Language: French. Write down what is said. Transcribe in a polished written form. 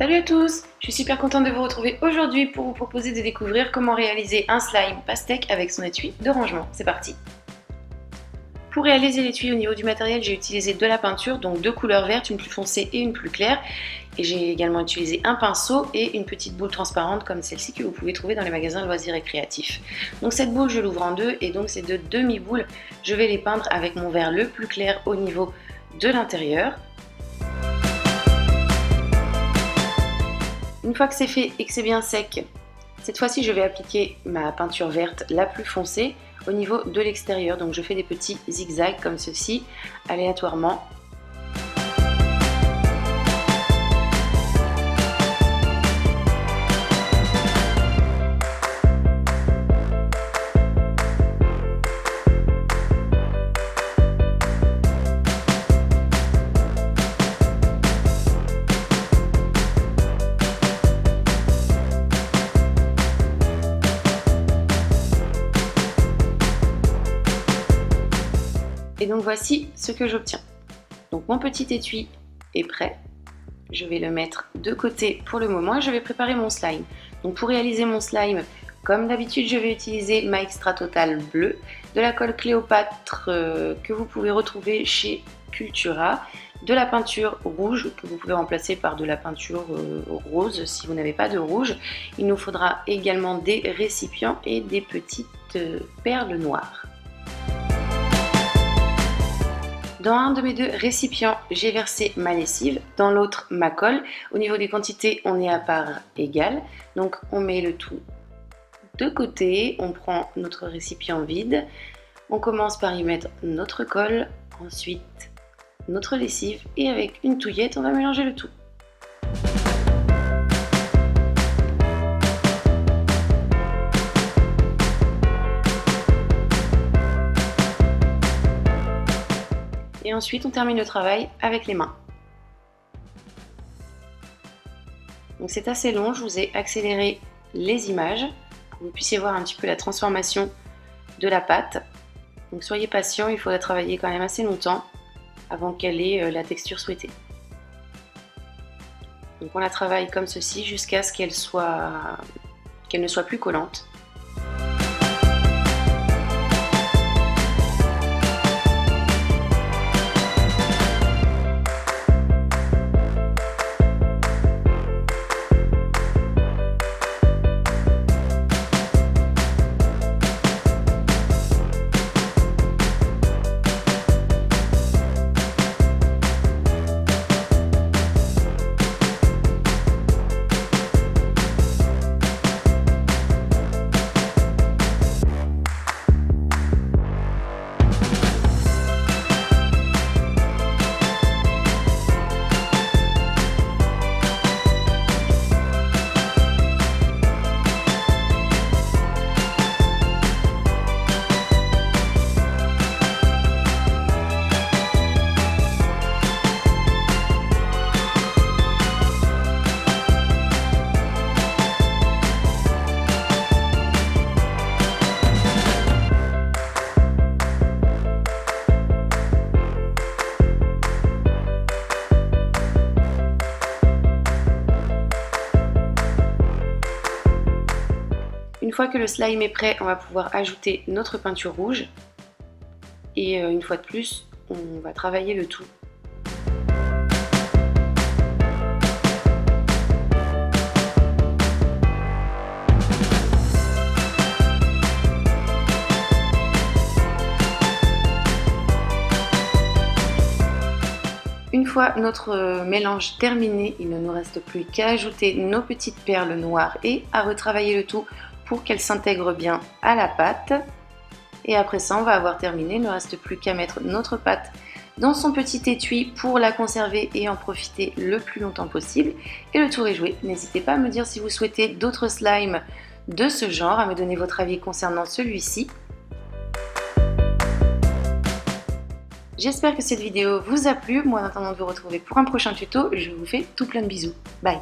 Salut à tous! Je suis super contente de vous retrouver aujourd'hui pour vous proposer de découvrir comment réaliser un slime pastèque avec son étui de rangement. C'est parti! Pour réaliser l'étui au niveau du matériel, j'ai utilisé de la peinture, donc deux couleurs vertes, une plus foncée et une plus claire. Et j'ai également utilisé un pinceau et une petite boule transparente comme celle-ci que vous pouvez trouver dans les magasins loisirs et créatifs. Donc cette boule, je l'ouvre en deux et donc ces deux demi-boules, je vais les peindre avec mon vert le plus clair au niveau de l'intérieur. Une fois que c'est fait et que c'est bien sec, cette fois-ci je vais appliquer ma peinture verte la plus foncée au niveau de l'extérieur. Donc je fais des petits zigzags comme ceci, aléatoirement. Et donc voici ce que j'obtiens. Donc mon petit étui est prêt. Je vais le mettre de côté pour le moment et je vais préparer mon slime. Donc pour réaliser mon slime, comme d'habitude, je vais utiliser ma Extra Total bleue, de la colle Cléopâtre que vous pouvez retrouver chez Cultura, de la peinture rouge que vous pouvez remplacer par de la peinture rose si vous n'avez pas de rouge. Il nous faudra également des récipients et des petites perles noires. Dans un de mes deux récipients, j'ai versé ma lessive, dans l'autre ma colle. Au niveau des quantités, on est à part égale. Donc on met le tout de côté, on prend notre récipient vide, on commence par y mettre notre colle, ensuite notre lessive et avec une touillette, on va mélanger le tout. Et ensuite, on termine le travail avec les mains. Donc c'est assez long, je vous ai accéléré les images pour que vous puissiez voir un petit peu la transformation de la pâte. Donc soyez patient, il faudra travailler quand même assez longtemps avant qu'elle ait la texture souhaitée. Donc on la travaille comme ceci jusqu'à ce qu'elle ne soit plus collante. Une fois que le slime est prêt, on va pouvoir ajouter notre peinture rouge. Et une fois de plus, on va travailler le tout. Une fois notre mélange terminé, il ne nous reste plus qu'à ajouter nos petites perles noires et à retravailler le tout pour qu'elles s'intègrent bien à la pâte. Et après ça, on va avoir terminé, il ne reste plus qu'à mettre notre pâte dans son petit étui pour la conserver et en profiter le plus longtemps possible. Et le tour est joué. N'hésitez pas à me dire si vous souhaitez d'autres slimes de ce genre, à me donner votre avis concernant celui-ci. J'espère que cette vidéo vous a plu. Moi, en attendant de vous retrouver pour un prochain tuto, je vous fais tout plein de bisous. Bye!